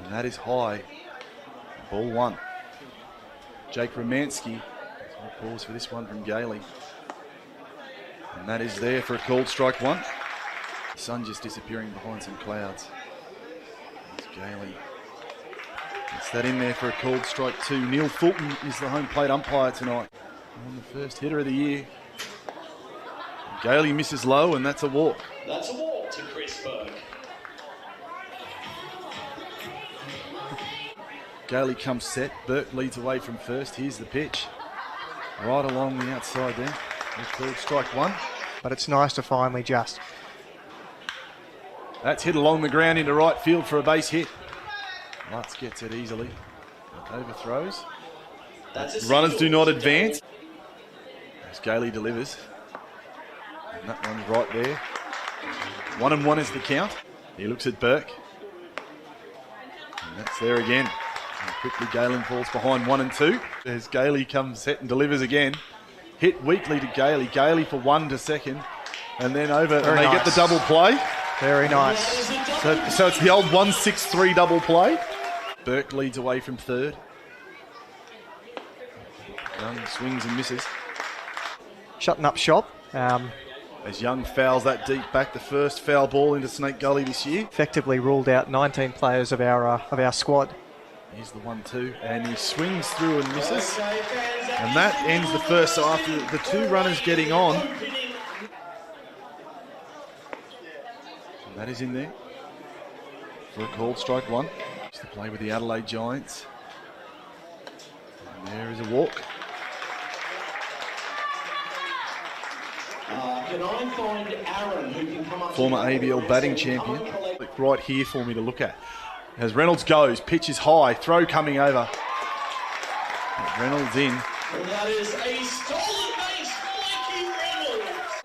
And that is high. Ball one. Jake Romanski. Pause for this one from Gailey. And that is there for a called strike one. The sun just disappearing behind some clouds. There's Gailey. Gets that in there for a called strike two. Neil Fulton is the home plate umpire tonight. And the first hitter of the year. Gailey misses low, and that's a walk. That's a walk to Chris Burke. Gailey comes set. Burke leads away from first. Here's the pitch. Right along the outside there. Called strike one. But it's nice to finally just. That's hit along the ground into right field for a base hit. Lutz gets it easily. Overthrows. Runners do not advance. As Gailey delivers. And that one's right there. 1-1 is the count. He looks at Burke. And that's there again. And quickly Galen falls behind 1-2. As Gailey comes set and delivers again. Hit weakly to Gailey. Gailey for one to second. And then over. Very and they nice. get the double play. Very nice. So it's the old 1-6-3 double play. Burke leads away from third. Young swings and misses. Shutting up shop. As Young fouls that deep back, the first foul ball into Snake Gully this year. Effectively ruled out 19 players of our squad. Here's the 1-2, and he swings through and misses. And that ends the first. So after the two runners getting on, and that is in there for a called strike one. Just to play with the Adelaide Giants. And there is a walk. Can I find Aaron, who can come up? Former ABL batting champion. Right here for me to look at. As Reynolds goes, pitch is high, throw coming over. Reynolds in. And that is a stolen base for Mikey Reynolds.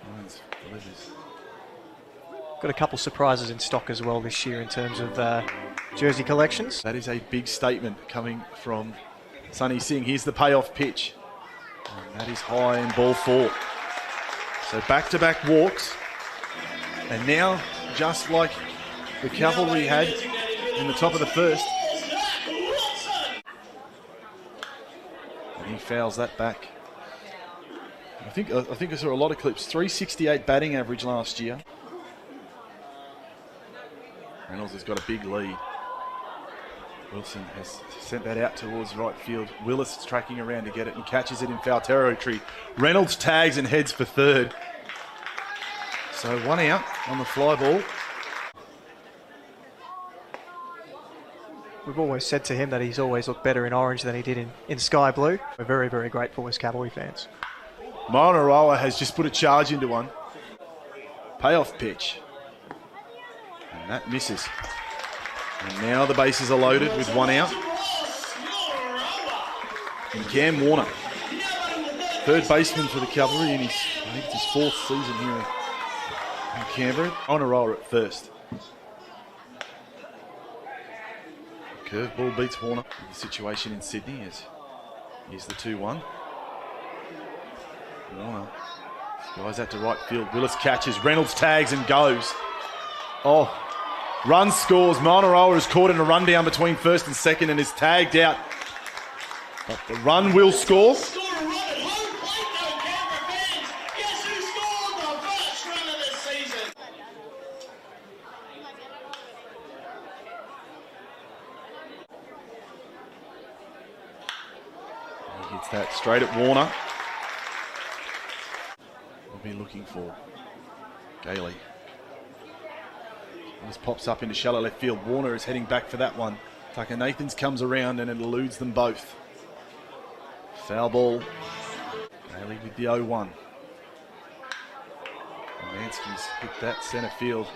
Collins delivers. Got a couple surprises in stock as well this year in terms of jersey collections. That is a big statement coming from Sonny Singh. Here's the payoff pitch. And that is high in ball four. So back-to-back walks. And now, just like the Cavalry had in the top of the first, and he fouls that back. I think I saw a lot of clips. 368 batting average last year. Reynolds has got a big lead. Wilson has sent that out towards right field. Willis is tracking around to get it and catches it in foul territory. Reynolds tags and heads for third. So one out on the fly ball. We've always said to him that he's always looked better in orange than he did in sky blue. We're very, very grateful as Cavalry fans. Maunarawa has just put a charge into one. Payoff pitch. And that misses. And now the bases are loaded with one out. And Cam Warner, third baseman for the Cavalry in his, I think it's his fourth season here in Canberra. Maunarawa at first. Curveball beats Warner. The situation in Sydney is, here's the 2-1. Warner skies out to right field. Willis catches, Reynolds tags and goes. Oh, run scores. Maunarawa is caught in a rundown between first and second and is tagged out. But the run will score. He hits that straight at Warner. We'll be looking for Gailey. This pops up into shallow left field. Warner is heading back for that one. Tucker Nathans comes around and it eludes them both. Foul ball. Gailey with the 0-1. Mansky's hit that centre field.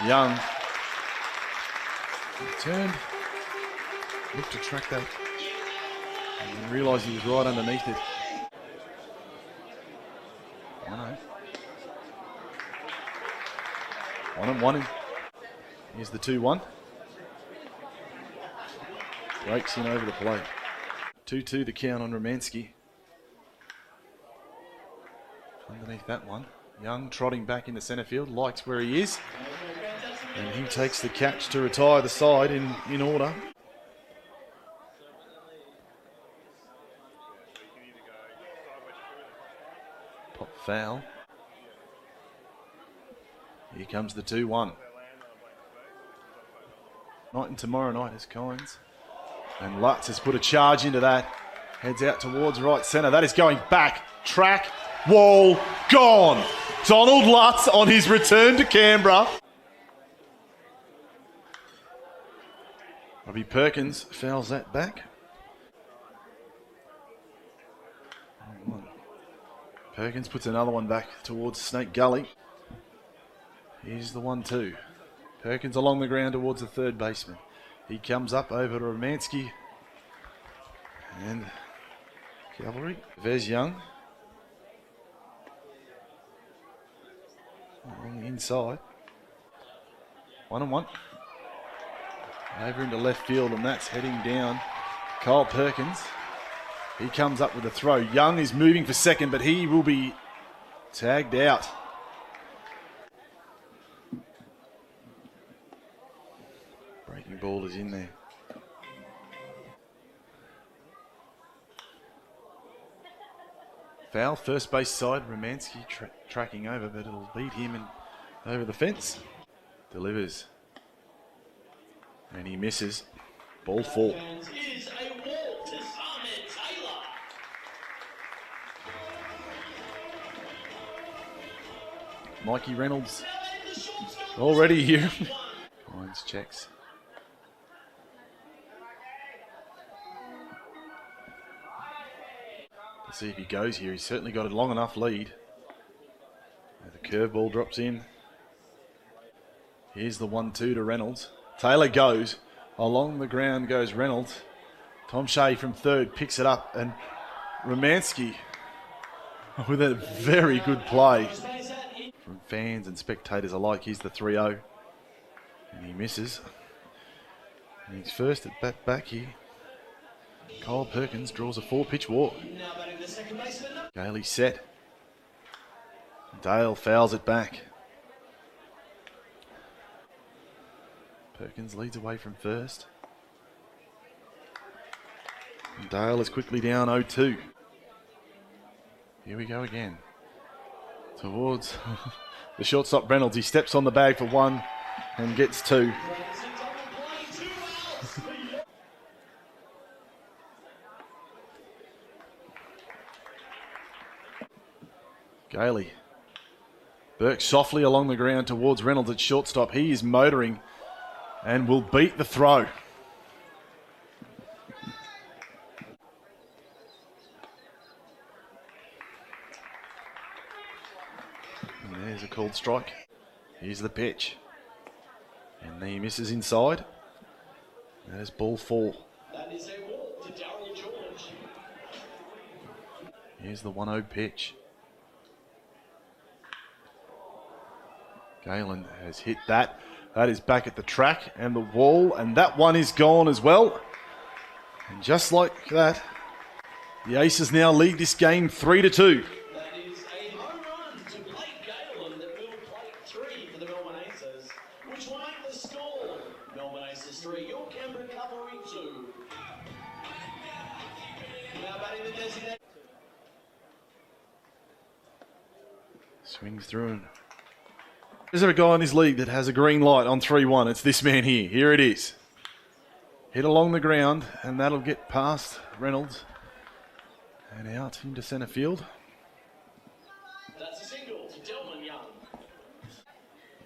Young. Turned. Looked to track that. And realised he was right underneath it. 1-0. 1-1. Here's the 2-1. Breaks in over the plate. 2-2 the count on Romanski. Underneath that one. Young trotting back into centre field. Likes where he is. And he takes the catch to retire the side in order. Pop foul. Here comes the 2-1. Night and tomorrow night is Kynes. And Lutz has put a charge into that. Heads out towards right centre. That is going back. Track. Wall. Gone. Donald Lutz on his return to Canberra. Robbie Perkins fouls that back. Perkins puts another one back towards Snake Gully. Here's the 1-2. Perkins along the ground towards the third baseman. He comes up over to Romansky. And Cavalry. Vez Young. On the inside. 1-1. Over into left field, and that's heading down. Kyle Perkins. He comes up with a throw. Young is moving for second, but he will be tagged out. Breaking ball is in there. Foul, first base side. Romansky tracking over, but it'll beat him and over the fence. Delivers. And he misses. Ball 4. It is a walk to Ahmed Taylor. Mikey Reynolds already here. Hines checks. Let's see if he goes here. He's certainly got a long enough lead. The curveball drops in. Here's the 1-2 to Reynolds. Taylor goes. Along the ground goes Reynolds. Tom Shea from third picks it up, and Romansky with a very good play from fans and spectators alike. Here's the 3-0. And he misses. And he's first at bat back here. Kyle Perkins draws a 4-pitch walk. Gailey set. Dale fouls it back. Perkins leads away from first. And Dale is quickly down 0-2. Here we go again. Towards the shortstop Reynolds. He steps on the bag for 1 and gets 2. Gailey. Burke softly along the ground towards Reynolds at shortstop. He is motoring and will beat the throw. And there's a called strike. Here's the pitch. And he misses inside. That is ball 4. That is a walk to Darryl George. Here's the 1-0 pitch. Galen has hit that. That is back at the track and the wall, and that one is gone as well. And just like that, the Aces now lead this game 3-2. That is a home run to Blake Galen that will play 3 for the Melbourne Aces, which will make the score Melbourne Aces 3, your Canberra Cavalry 2. Now batting the designated. Swings through and is there a guy in this league that has a green light on 3-1? It's this man here. Here it is. Hit along the ground, and that'll get past Reynolds. And out into centre field. That's a single to Delman Young.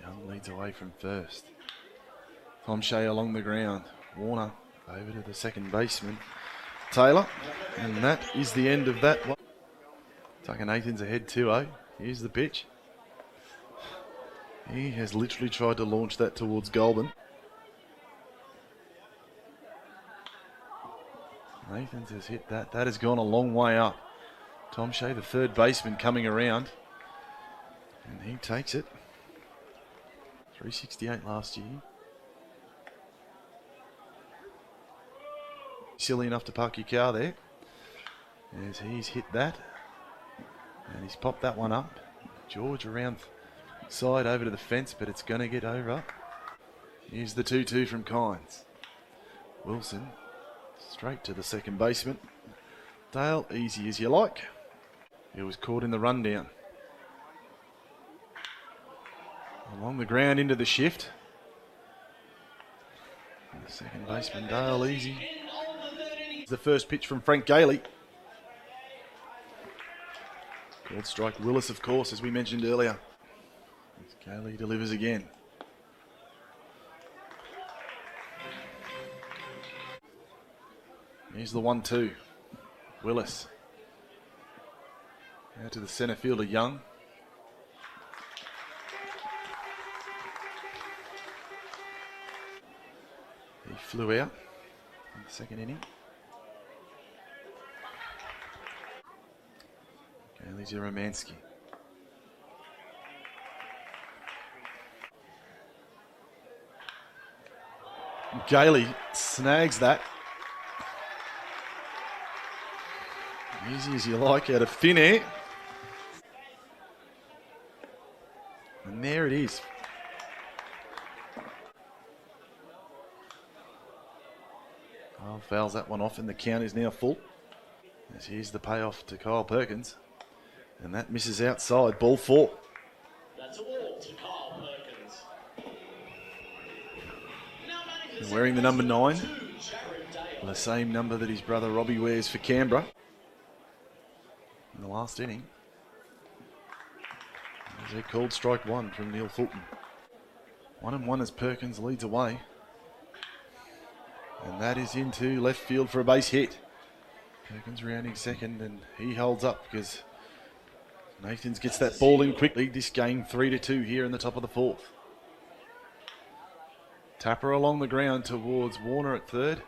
Young leads away from first. Tom Shea along the ground. Warner over to the second baseman, Taylor. And that is the end of that one. Tucker Nathan's ahead 2-0. Here's the pitch. He has literally tried to launch that towards Goulburn. Nathans has hit that. That has gone a long way up. Tom Shea, the third baseman, coming around. And he takes it. 368 last year. Silly enough to park your car there. As he's hit that. And he's popped that one up. George around side over to the fence, but it's going to get over. Here's the 2-2 from Kynes. Wilson straight to the second baseman. Dale, easy as you like. He was caught in the rundown. Along the ground into the shift. And the second baseman, Dale, easy. The first pitch from Frank Gailey. Called strike Willis, of course, as we mentioned earlier. As Gailey delivers again. Here's the 1-2. Willis. Out to the centre fielder, Young. He flew out in the second inning. Gailey's Romansky. Gailey snags that. Easy as you like, out of thin air. And there it is. Oh, fouls that one off and the count is now full. As here's the payoff to Kyle Perkins. And that misses outside, ball 4. That's a walk to Kyle Perkins. And wearing the number 9. The same number that his brother Robbie wears for Canberra. In the last inning. There's a called strike 1 from Neil Fulton. 1-1 as Perkins leads away. And that is into left field for a base hit. Perkins rounding second and he holds up because Nathans gets that ball in quickly. This game 3-2 here in the top of the 4th. Tapper along the ground towards Warner at third.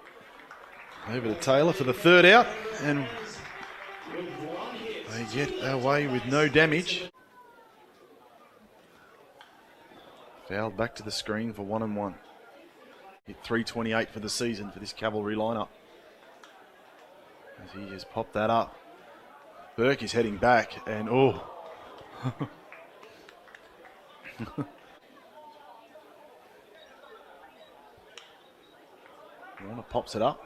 Over to Taylor for the third out. And they get away with no damage. Fouled back to the screen for 1-1. Hit 328 for the season for this Cavalry lineup. As he has popped that up. Burke is heading back and oh. Warner pops it up.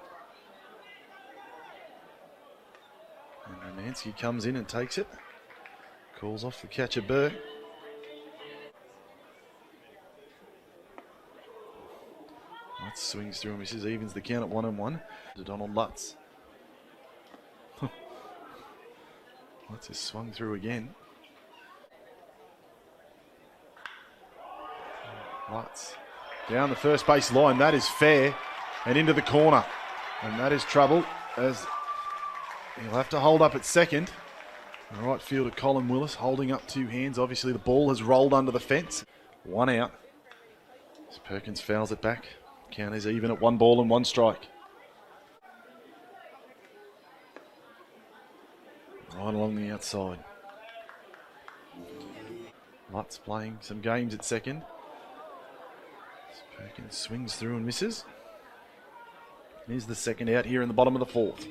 And Romansky comes in and takes it. Calls off the catcher Burke. Lutz swings through and misses, evens the count at 1-1 to Donald Lutz. Lutz has swung through again. Lutz down the first base line, that is fair, and into the corner. And that is trouble as he'll have to hold up at second. The right fielder Colin Willis holding up 2 hands. Obviously the ball has rolled under the fence. 1 out. As Perkins fouls it back. Count is even at 1 ball and 1 strike. Right along the outside. Lutz playing some games at second. Perkins swings through and misses. Here's the second out here in the bottom of the 4th.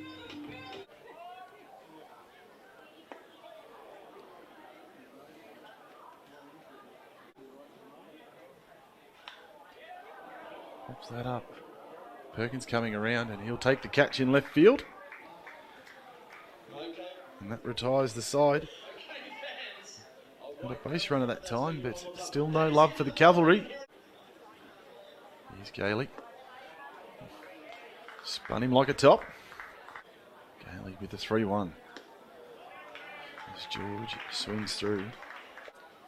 Pops that up. Perkins coming around and he'll take the catch in left field. And that retires the side. Got a base runner that time, but still no love for the Cavalry. Here's Gailey. Spun him like a top. Gailey with the 3-1. As George swings through.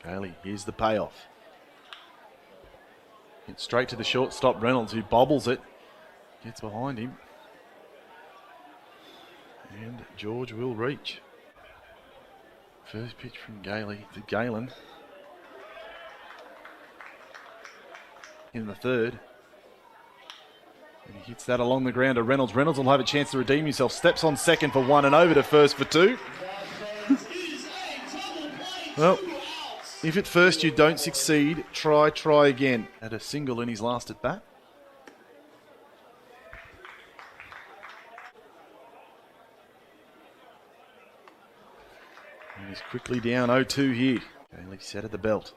Gailey, here's the payoff. Hits straight to the shortstop Reynolds, who bobbles it. Gets behind him. And George will reach. First pitch from Gailey to Galen. In the third. And he hits that along the ground to Reynolds. Reynolds will have a chance to redeem himself. Steps on second for 1 and over to first for 2. Well, if at first you don't succeed, try again. Had a single in his last at bat. And he's quickly down 0-2 here. Gailey set at the belt.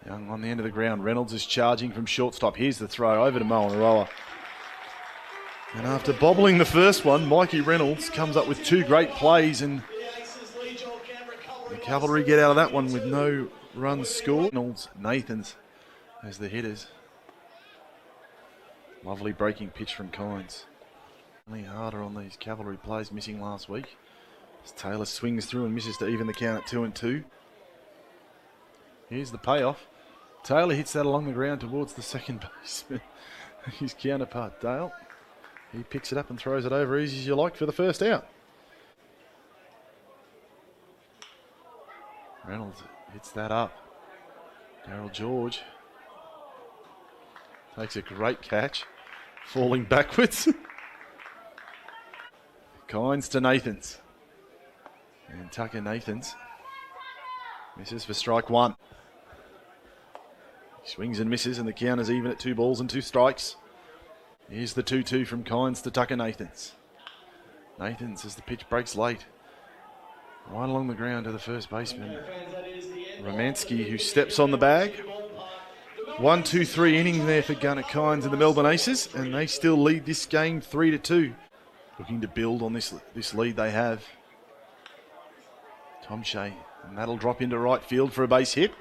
Young on the end of the ground. Reynolds is charging from shortstop. Here's the throw over to Moanaroa. And after bobbling the first one, Mikey Reynolds comes up with two great plays, and the Cavalry get out of that one with no runs scored. Reynolds, Nathans as the hitters. Lovely breaking pitch from Kynes. Only harder on these Cavalry plays missing last week. As Taylor swings through and misses to even the count at 2-2. Here's the payoff. Taylor hits that along the ground towards the second baseman. His counterpart, Dale. He picks it up and throws it over easy as you like for the first out. Reynolds hits that up. Darryl George takes a great catch, falling backwards. Kynes to Nathans. And Tucker Nathans misses for strike one. He swings and misses, and the count is even at 2 balls and 2 strikes. Here's the 2-2 from Kynes to Tucker Nathans. Nathans, as the pitch breaks late, right along the ground to the first baseman, Romansky, who steps on the bag. 1-2-3 inning there for Gunnar Kynes and the Melbourne Aces, and they still lead this game 3-2. Looking to build on this lead they have. Tom Shea, and that'll drop into right field for a base hit.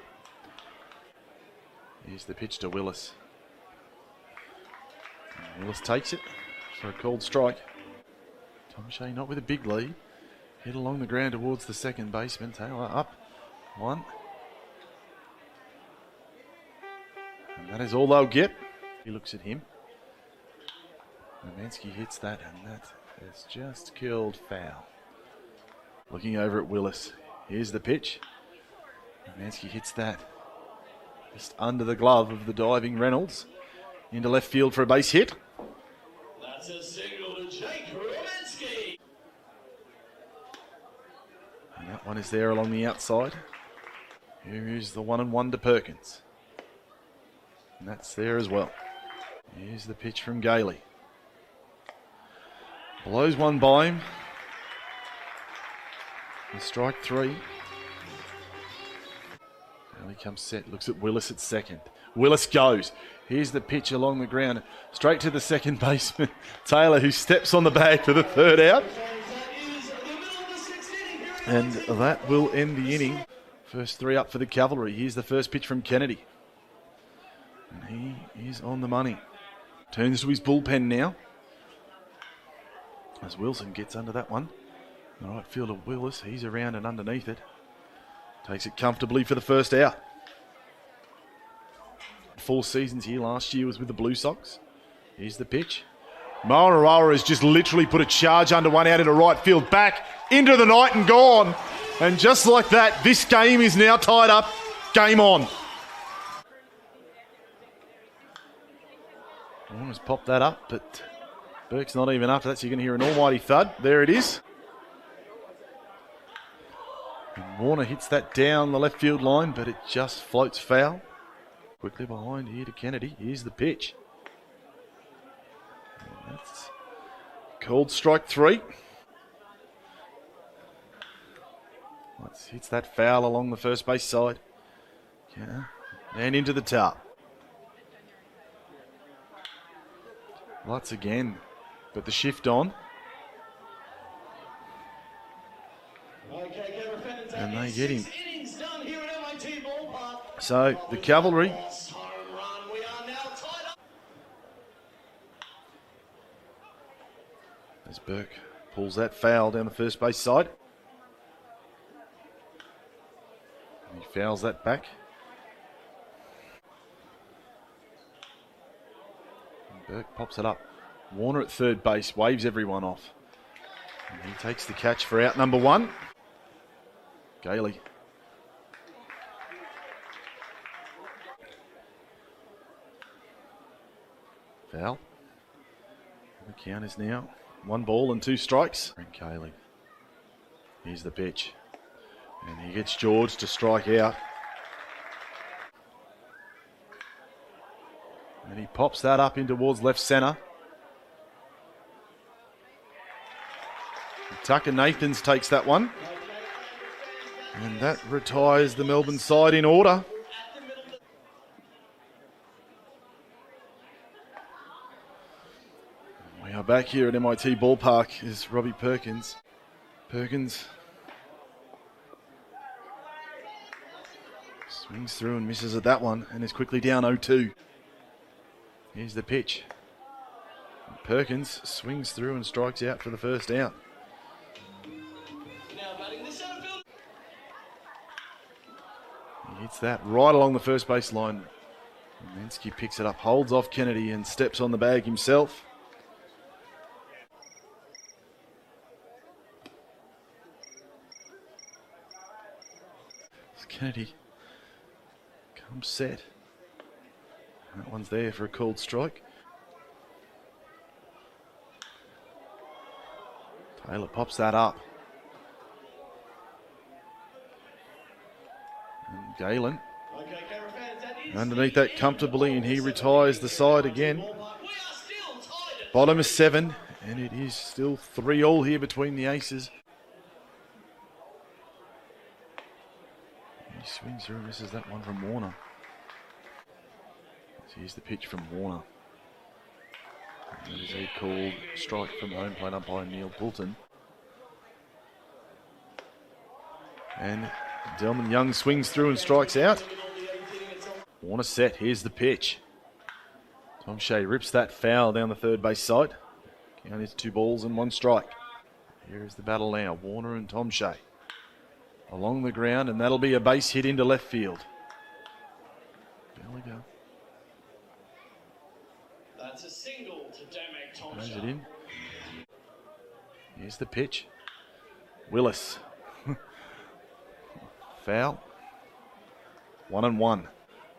Here's the pitch to Willis. And Willis takes it for a called strike. Tom Shea not with a big lead. Hit along the ground towards the second baseman. Taylor up. 1. And that is all they'll get. He looks at him. Romansky hits that, and that is just killed foul. Looking over at Willis. Here's the pitch. Romansky hits that just under the glove of the diving Reynolds. Into left field for a base hit. That's a single to Jake Romansky. And that one is there along the outside. Here is the 1-1 to Perkins. And that's there as well. Here's the pitch from Gailey. Blows one by him. And strike 3. Now he comes set, looks at Willis at second. Willis goes. Here's the pitch along the ground, straight to the second baseman, Taylor, who steps on the bag for the third out. And that will end the inning. First 3 up for the Cavalry. Here's the first pitch from Kennedy. And he is on the money. Turns to his bullpen now. As Wilson gets under that one. The right fielder Willis, he's around and underneath it. Takes it comfortably for the first out. 4 seasons here. Last year was with the Blue Sox. Here's the pitch. Moanaroa has just literally put a charge under one out into right field. Back into the night and gone. And just like that, this game is now tied up. Game on. Warner's popped that up, but Burke's not even after that, so you're going to hear an almighty thud. There it is. And Warner hits that down the left field line, but it just floats foul. Quickly behind here to Kennedy. Here's the pitch. And that's called strike 3. Hits that foul along the first base side. Yeah. And into the top. Lutz again, but the shift on. And they get him. So the Cavalry as Burke pulls that foul down the first base side. He fouls that back. And Burke pops it up. Warner at third base, waves everyone off. And he takes the catch for out number 1. Gailey. Foul. And the count is now 1 ball and 2 strikes. Frank Gailey. Here's the pitch. And he gets George to strike out. And he pops that up in towards left centre. Tucker Nathans takes that one. And that retires the Melbourne side in order. back here at MIT Ballpark is Robbie Perkins. Perkins swings through and misses at that one and is quickly down 0-2. Here's the pitch. Perkins swings through and strikes out for the first out. Now batting the centre field. He hits that right along the first base line. Romansky picks it up, holds off Kennedy and steps on the bag himself. Kennedy comes set. That one's there for a called strike. Taylor pops that up. And Galen Okay, Canberra fans, that is underneath that comfortably, and he retires the side again. We are still tied at Bottom is 7, and it is still 3-3 here between the aces. He swings through and misses that one from Warner. So here's the pitch from Warner. And that is a called strike from home plate umpire Neil Poulton. And Delman Young swings through and strikes out. Warner set, here's the pitch. Tom Shea rips that foul down the third base side. Count is 2 balls and 1 strike. Here is the battle now, Warner and Tom Shea. Along the ground, and that'll be a base hit into left field. Gallagher That's a single to Damek Tom throws Shea. it in. Here's the pitch. Willis. Foul. 1-1.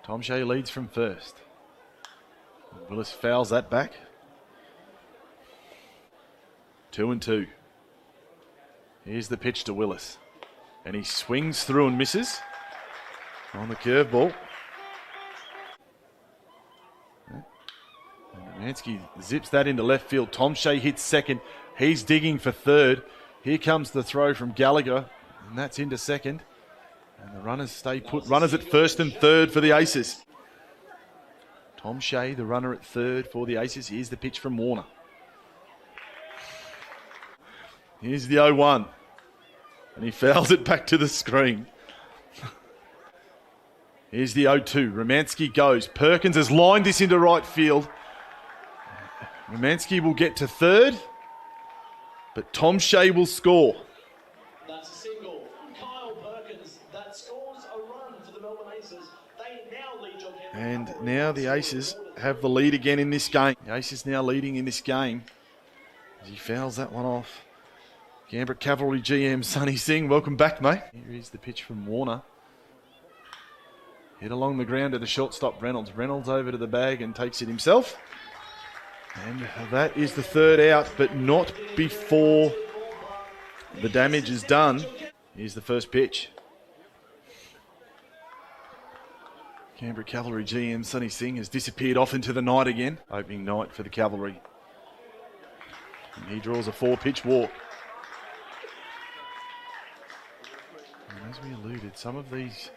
Tom Shea leads from first. Willis fouls that back. 2-2. Here's the pitch to Willis. And he swings through and misses on the curveball. Romansky zips that into left field. Tom Shea hits second. He's digging for third. Here comes the throw from Gallagher, and that's into second. And the runners stay put. Runners at first and third for the Aces. Tom Shea, the runner at third for the Aces. Here's the pitch from Warner. Here's the 0-1. And he fouls it back to the screen. Here's the 0-2. Romansky goes. Perkins has lined this into right field. Romansky will get to third, but Tom Shea will score. That's a single. Kyle Perkins, that scores a run for the Melbourne Aces. They now lead on And now the Aces have the lead again in this game. The Aces now leading in this game as he fouls that one off. Canberra Cavalry GM Sonny Singh, welcome back, mate. Here is the pitch from Warner. Hit along the ground to the shortstop Reynolds. Reynolds over to the bag and takes it himself. And that is the third out, but not before the damage is done. Here's the first pitch. Canberra Cavalry GM Sonny Singh has disappeared off into the night again. Opening night for the Cavalry. And he draws a 4-pitch walk. And as we alluded, some of these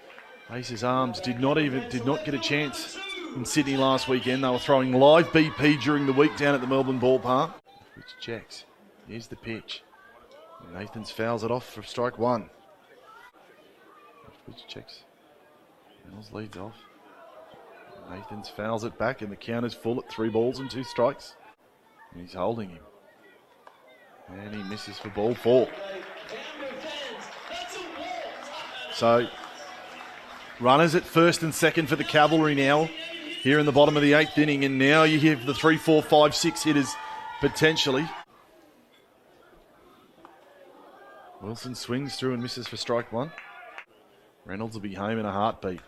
Aces arms did not get a chance in Sydney last weekend. They were throwing live BP during the week down at the Melbourne Ballpark. Which checks. Here's the pitch. Nathans fouls it off for strike 1. Which checks. Reynolds leads off. Nathans fouls it back and the count is full at 3 balls and 2 strikes. And he's holding him. And he misses for ball 4. So, runners at first and second for the Cavalry now, here in the bottom of the 8th inning, and now you have the 3, 4, 5, 6 hitters potentially. Wilson swings through and misses for strike 1. Reynolds will be home in a heartbeat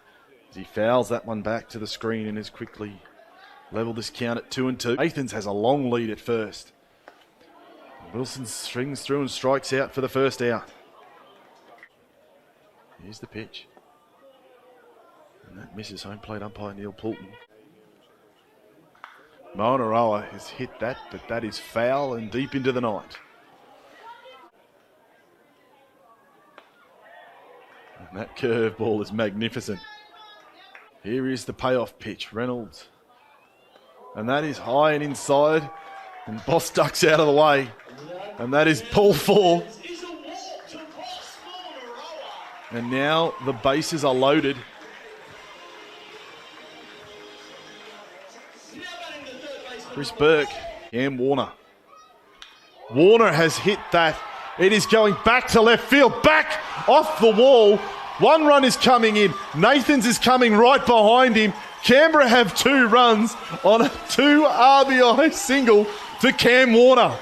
as he fouls that one back to the screen and has quickly levelled this count at 2-2. Nathans has a long lead at first. Wilson swings through and strikes out for the first out. Here's the pitch. And that misses home plate umpire Neil Poulton. Moanaroa has hit that, but that is foul and deep into the night. And that curveball is magnificent. Here is the payoff pitch, Reynolds. And that is high and inside. And Boss ducks out of the way. And that is ball 4. Is a walk to cross Mauna Roa. And now the bases are loaded. Now batting the third baseman. Chris Burke, Cam Warner. Warner has hit that. It is going back to left field, back off the wall. 1 run is coming in. Nathans is coming right behind him. Canberra have 2 runs on a 2 RBI single to Cam Warner.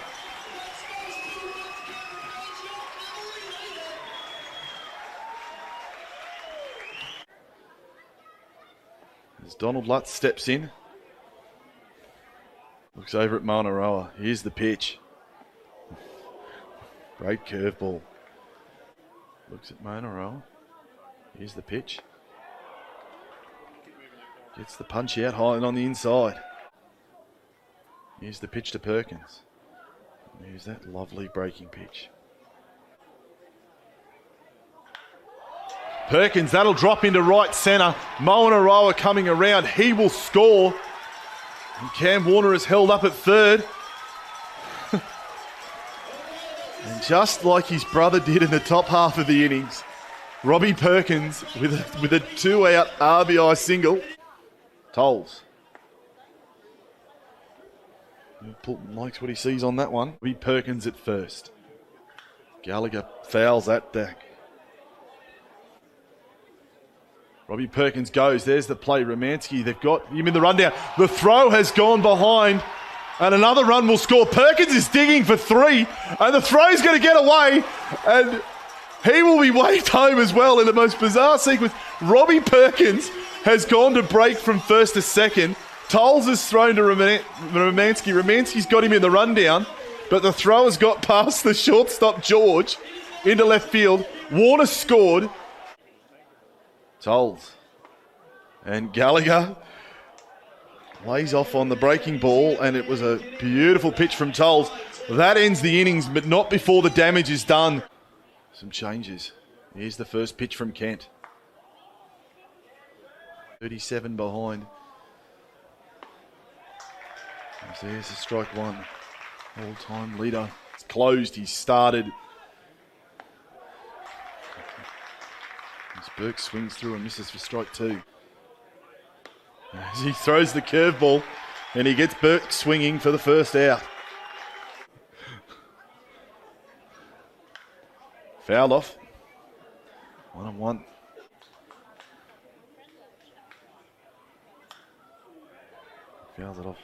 As Donald Lutz steps in. Looks over at Mauna Roa. Here's the pitch. Great curveball. Looks at Mauna Roa. Here's the pitch. Gets the punch out high and on the inside. Here's the pitch to Perkins. Here's that lovely breaking pitch. Perkins, that'll drop into right centre. Mauna Roa coming around. He will score. And Cam Warner is held up at third. And just like his brother did in the top half of the innings, Robbie Perkins with a 2-out RBI single. Tolles. Likes what he sees on that one. Robbie Perkins at first. Gallagher fouls that back. Robbie Perkins goes. There's the play. Romansky, they've got him in the rundown. The throw has gone behind. And another run will score. Perkins is digging for 3. And the throw's going to get away. And he will be waved home as well in the most bizarre sequence. Robbie Perkins has gone to break from first to second. Tolles has thrown to Romansky. Romansky's got him in the rundown. But the throw has got past the shortstop George into left field. Warner scored. Tolles. And Gallagher lays off on the breaking ball, and it was a beautiful pitch from Tolles. That ends the innings, but not before the damage is done. Some changes. Here's the first pitch from Kent. 37 behind. There's a strike 1. All-time leader. It's closed. He's started. As Burke swings through and misses for strike 2. As he throws the curveball, and he gets Burke swinging for the first out. Fouled off. 1-1. Fouls it off.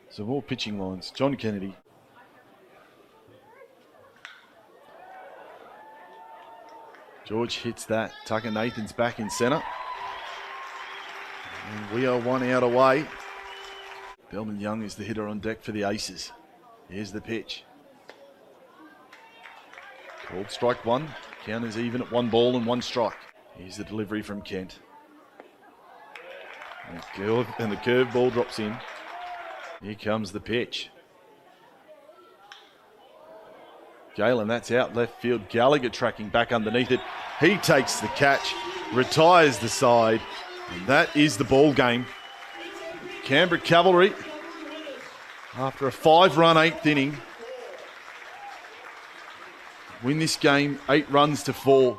So more pitching lines. John Kennedy. George hits that. Tucker Nathan's back in centre. And we are 1 out away. Belman Young is the hitter on deck for the Aces. Here's the pitch. Called strike 1. Count is even at 1 ball and 1 strike. Here's the delivery from Kent. And the curve ball drops in. Here comes the pitch. Galen, that's out left field. Gallagher tracking back underneath it. He takes the catch, retires the side, and that is the ball game. Canberra Cavalry, after a 5-run 8th inning, win this game 8 runs to 4.